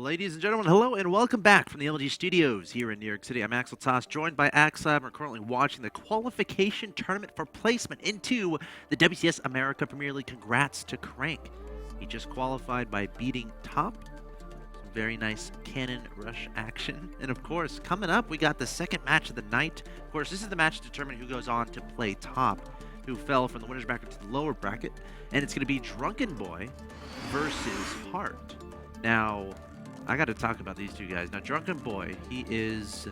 Ladies and gentlemen, hello and welcome back from the LG Studios here in New York City. I'm Axel Toss, joined by Axlab. We're currently watching the qualification tournament for placement into the WCS America Premier League. Congrats to Crank. He just qualified by beating Top. Some very nice cannon rush action. And of course, coming up, we got the second match of the night. Of course, this is the match to determine who goes on to play Top, who fell from the winner's bracket to the lower bracket. And it's going to be Drunkenboi versus Hart. Now, I got to talk about these two guys. Now, Drunkenboi, he is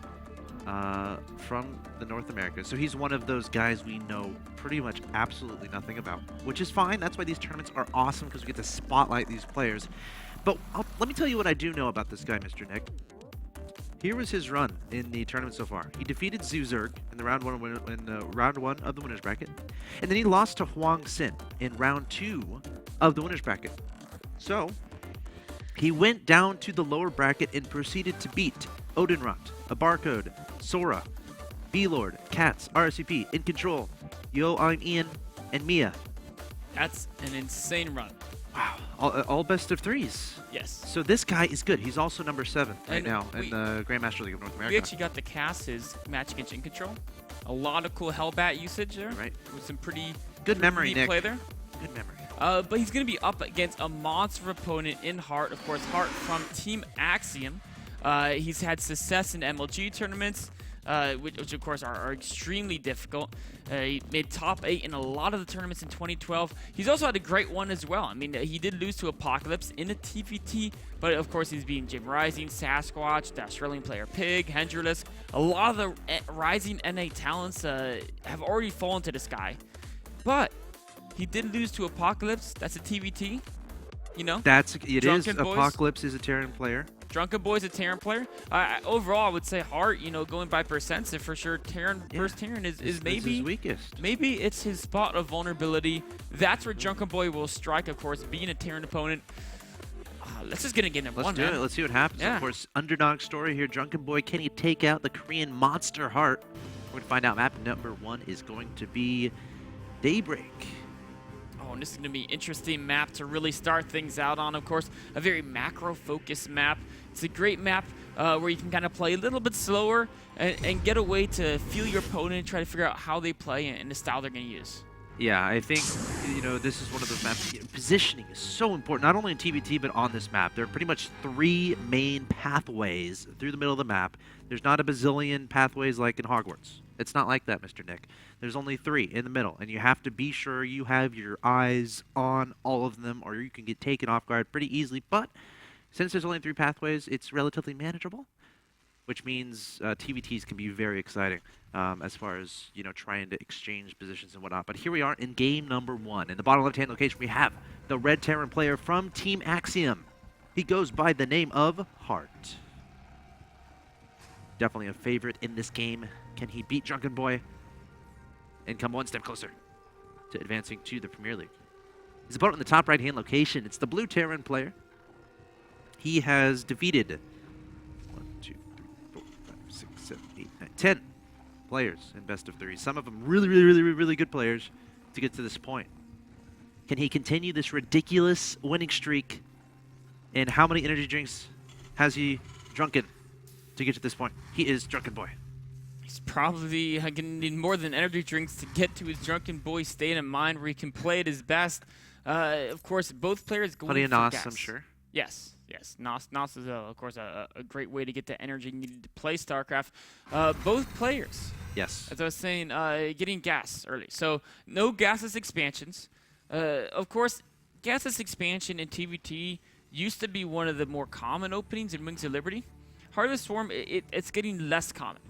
from the North America, so he's one of those guys we know pretty much absolutely nothing about, which is fine. That's why these tournaments are awesome, because we get to spotlight these players. But let me tell you what I do know about this guy, Mr. Nick. Here was his run in the tournament so far. He defeated Zuzurg in the round one of the winners bracket, and then he lost to Huang Xin in round 2 of the winners bracket. So he went down to the lower bracket and proceeded to beat Odinrot, A Barcode, Sora, B-Lord, Cats, RSVP, In Control, Yo, I'm Ian, and Mia. That's an insane run. Wow, all best of threes. Yes. So this guy is good. He's also number 7 right And now in the Grandmaster League of North America. We actually got the Cass's match against In Control. A lot of cool Hellbat usage there. Right. With some pretty good memory, neat Nick. play there. Good memory. But he's going to be up against a monster opponent in Hart. Of course, Hart from Team Axiom. He's had success in MLG tournaments, which of course are extremely difficult. He made top 8 in a lot of the tournaments in 2012. He's also had a great one as well. I mean, he did lose to Apocalypse in a TVT, but of course he's beating Jim Rising, Sasquatch, the Australian player Pig, Hendrilisk. A lot of the Rising NA talents have already fallen to this guy. But he did lose to Apocalypse. That's a TVT, you know? It is. Drunkenboi's. Apocalypse is a Terran player. Drunkenboi's a Terran player. Overall, I would say Hart, going by percents, for sure, Terran versus Terran is maybe his weakest. Maybe it's his spot of vulnerability. That's where Drunkenboi will strike, of course, being a Terran opponent. Let's just get into number one, man. Let's see what happens. Yeah. Of course, underdog story here. Drunkenboi, can he take out the Korean monster Hart? We're going to find out. Map number 1 is going to be Daybreak. Oh, and this is going to be an interesting map to really start things out on. Of course, a very macro-focused map. It's a great map where you can kind of play a little bit slower and get a way to feel your opponent, try to figure out how they play and the style they're going to use. Yeah, I think, this is one of those maps. Positioning is so important, not only in TBT, but on this map. There are pretty much 3 main pathways through the middle of the map. There's not a bazillion pathways like in Hogwarts. It's not like that, Mr. Nick. There's only 3 in the middle, and you have to be sure you have your eyes on all of them, or you can get taken off guard pretty easily. But since there's only 3 pathways, it's relatively manageable, which means TBTs can be very exciting as far as, trying to exchange positions and whatnot. But here we are in game number 1. In the bottom left-hand location, we have the Red Terran player from Team Axiom. He goes by the name of Hart. Definitely a favorite in this game. Can he beat Drunkenboi and come one step closer to advancing to the Premier League? His opponent in the top right-hand location, it's the blue Terran player. He has defeated 10 players in best of 3. Some of them really good players to get to this point. Can he continue this ridiculous winning streak? And how many energy drinks has he drunken to get to this point? He is Drunkenboi. He's probably going to need more than energy drinks to get to his Drunkenboi state of mind where he can play at his best. Of course, both players going Plenty of for NOS, gas. I'm sure. Yes. NOS is, of course, a great way to get the energy needed to play StarCraft. Both players, Yes. as I was saying, getting gas early. So no gasless expansions. Of course, gasless expansion in TVT used to be one of the more common openings in Wings of Liberty. Heart of the Swarm, it's getting less common.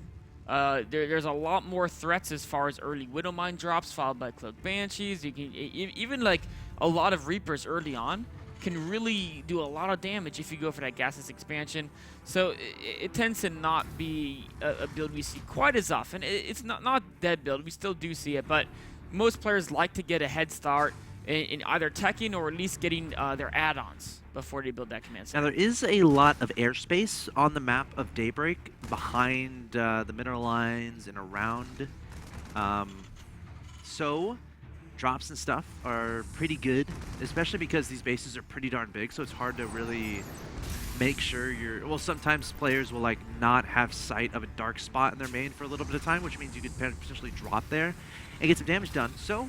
There's a lot more threats as far as early Widowmine drops, followed by Cloak Banshees. You can even like a lot of Reapers early on can really do a lot of damage if you go for that gasless expansion. So it tends to not be a build we see quite as often. It's not dead build. We still do see it, but most players like to get a head start in either teching or at least getting their add-ons before they build that command center. Now, there is a lot of airspace on the map of Daybreak behind the mineral lines and around. So drops and stuff are pretty good, especially because these bases are pretty darn big, so it's hard to really make sure you're... Well, sometimes players will like not have sight of a dark spot in their main for a little bit of time, which means you could potentially drop there and get some damage done. So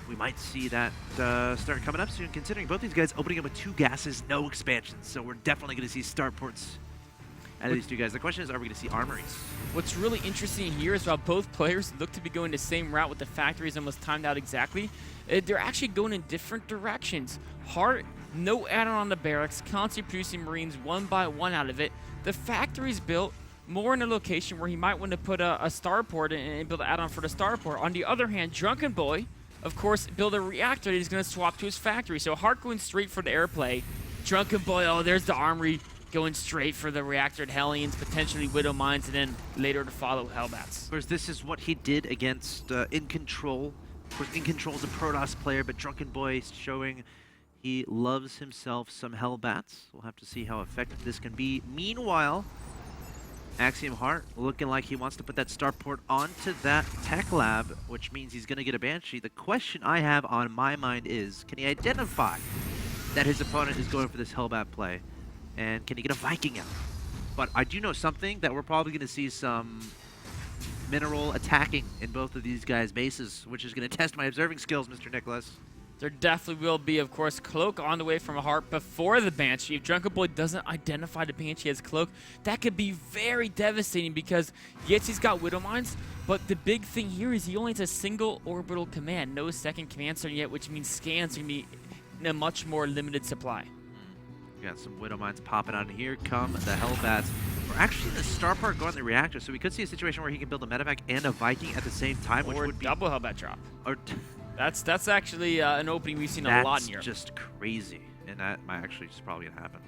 we might see that start coming up soon, considering both these guys opening up with 2 gases, no expansions. So we're definitely going to see starports out of these 2 guys. The question is, are we going to see armories? What's really interesting here is while both players look to be going the same route with the factories almost timed out exactly, they're actually going in different directions. Heart, no add-on on the barracks, constantly producing Marines one by one out of it. The factory's built more in a location where he might want to put a starport and build an add-on for the starport. On the other hand, Drunkenboi, of course, build a reactor that he's going to swap to his factory. So Heart going straight for the airplay. Drunkenboi, oh, there's the armory, going straight for the reactored Hellions, potentially Widow Mines, and then later to follow Hellbats. Of course, this is what he did against In Control. Of course, In Control is a Protoss player, but Drunkenboi showing he loves himself some Hellbats. We'll have to see how effective this can be. Meanwhile, Axiom Heart looking like he wants to put that starport onto that tech lab, which means he's going to get a Banshee. The question I have on my mind is, can he identify that his opponent is going for this Hellbat play? And can he get a Viking out? But I do know something, that we're probably going to see some mineral attacking in both of these guys' bases, which is going to test my observing skills, Mr. Nicholas. There definitely will be, of course, Cloak on the way from a Heart before the Banshee. If Drunkenboi doesn't identify the Banshee as Cloak, that could be very devastating because, yes, he's got Widow Mines, but the big thing here is he only has a single orbital command, no second command center yet, which means scans are going to be in a much more limited supply. We got some Widow Mines popping out, and here come the Hellbats. We're actually the starport going the reactor, so we could see a situation where he can build a medevac and a Viking at the same time, which would be double Hellbat drop. Or that's actually an opening we've seen a lot in Europe. That's just crazy, and that might actually just probably gonna happen.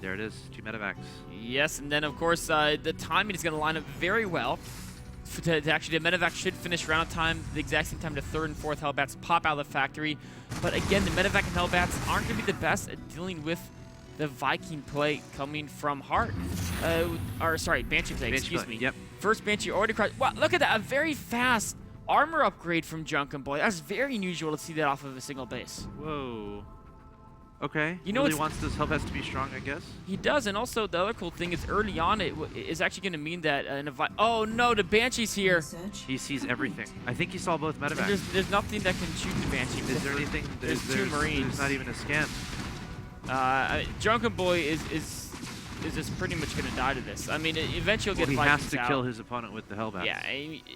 There it is, 2 medevacs. Yes, and then of course the timing is going to line up very well. To actually, the medevac should finish round time the exact same time the 3rd and 4th Hellbats pop out of the factory. But again, the medevac and Hellbats aren't going to be the best at dealing with the Viking play coming from Heart. Banshee play, excuse me. Yep. First Banshee already crashed. Wow, look at that, a very fast armor upgrade from Drunkenboi. That's very unusual to see that off of a single base. Whoa. Okay. You know, really wants those Hellbats to be strong, I guess. He does, and also the other cool thing is early on it is actually going to mean that oh no, the Banshee's here. He sees everything. I think he saw both medevacs. There's nothing that can shoot the Banshee. Is there anything? There's 2 Marines. There's not even a scan. Drunkenboi is just pretty much going to die to this. I mean, eventually he'll get Vikings out. He has to kill his opponent with the Hellbats. Yeah,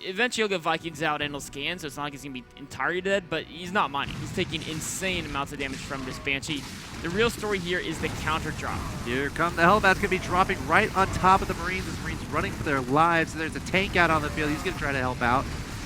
eventually he'll get Vikings out and he'll scan, so it's not like he's going to be entirely dead, but he's not mining. He's taking insane amounts of damage from this Banshee. The real story here is the counter drop. Here come the Hellbats, going to be dropping right on top of the Marines. The Marines running for their lives. There's a tank out on the field. He's going to try to help out.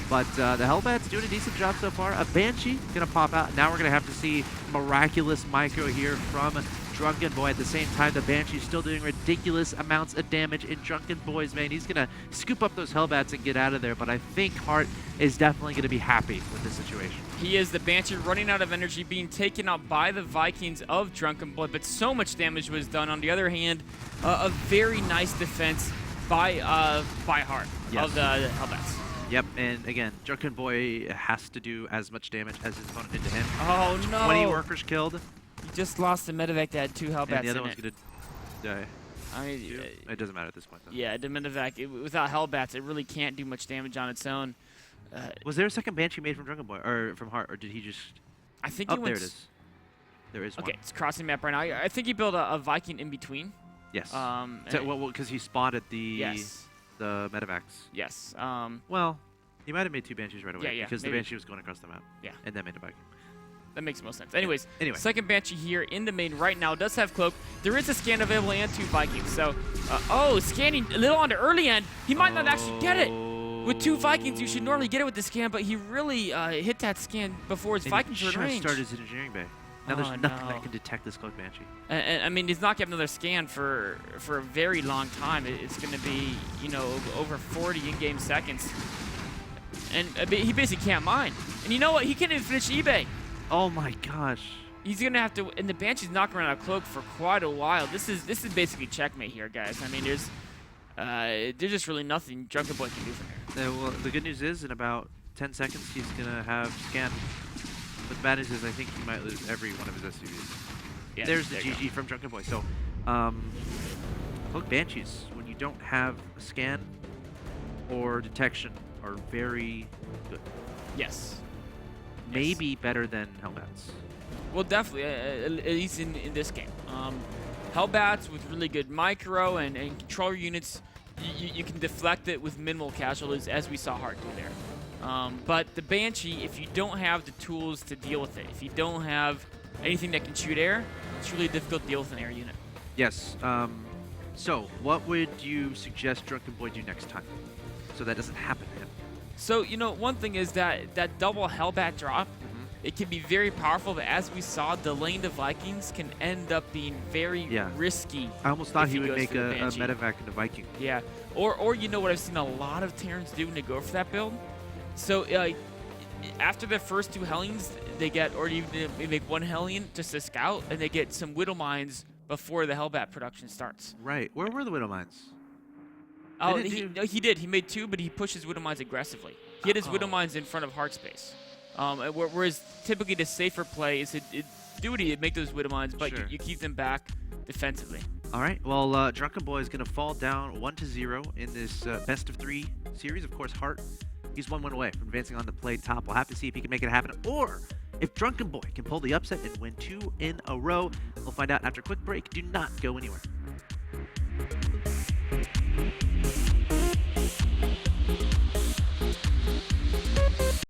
But the Hellbats doing a decent job so far. A Banshee going to pop out. Now we're going to have to see miraculous micro here from Drunkenboi. At the same time, the Banshee's still doing ridiculous amounts of damage in Drunkenboi's main. He's going to scoop up those Hellbats and get out of there, but I think Heart is definitely going to be happy with this situation. He is. The Banshee running out of energy, being taken out by the Vikings of Drunkenboi, but so much damage was done. On the other hand, a very nice defense by Heart of the Hellbats. Yep, and again, Drunkenboi has to do as much damage as his opponent did to him. Oh no! 20 workers killed. You just lost the medevac that had 2 Hellbats in it. And the other one's going to die. I mean, it doesn't matter at this point, though. Yeah, the medevac, without Hellbats, it really can't do much damage on its own. Was there a second Banshee made from Drunkenboi, or from Heart, or did he just... I think he went... there it is. There is one. Okay, it's crossing map right now. I think he built a Viking in between. Yes. Because he spotted the medevacs. Yes. Well, he might have made 2 Banshees right away. Yeah, because maybe. the Banshee was going across the map. Yeah. And then made a Viking. That makes most sense. Anyways, anyway, second Banshee here in the main right now does have Cloak. There is a scan available and 2 Vikings. So, scanning a little on the early end. He might not actually get it. With 2 Vikings, you should normally get it with the scan, but he really hit that scan before his Vikings were in range. He just started his engineering bay. Now there's nothing that can detect this Cloak Banshee. And I mean, he's not getting another scan for a very long time. It's going to be, over 40 in-game seconds. And he basically can't mine. And you know what? He can't even finish eBay. Oh my gosh. He's going to have to... And the Banshee's knocking around a Cloak for quite a while. This is basically checkmate here, guys. I mean, there's just really nothing Drunkenboi can do from here. Well, the good news is in about 10 seconds, he's going to have scan. But the bad news is I think he might lose every one of his SUVs. Yeah, there's the GG from Drunkenboi. So Cloak Banshees, when you don't have a scan or detection, are very good. Yes. Maybe better than Hellbats. Well, definitely, at least in this game. Hellbats with really good micro and controller units, you can deflect it with minimal casualties, as we saw Hart do there. But the Banshee, if you don't have the tools to deal with it, if you don't have anything that can shoot air, it's really difficult to deal with an air unit. Yes. So, what would you suggest Drunkenboi do next time, so that doesn't happen to him? So, you know, one thing is that double Hellbat drop, it can be very powerful, but as we saw, delaying the Vikings can end up being very risky. I almost thought he would goes make for the a Banshee. medevac into Viking. Yeah, or you know what I've seen a lot of Terrans do when they go for that build? So, after their first 2 Hellions, they get, or even they make 1 Hellion just to scout, and they get some Widow Mines before the Hellbat production starts. Right. Where were the Widow Mines? Oh, he did. He made 2, but he pushes Widow Mines aggressively. He had his Widow Mines in front of Heart Space. Whereas typically the safer play is to make those Widow Mines, but you keep them back defensively. All right. Well, Drunkenboi is going to fall down 1-0 in this best of 3 series. Of course, Hart, he's 1 win away from advancing on the play top. We'll have to see if he can make it happen, or if Drunkenboi can pull the upset and win 2 in a row. We'll find out after a quick break. Do not go anywhere.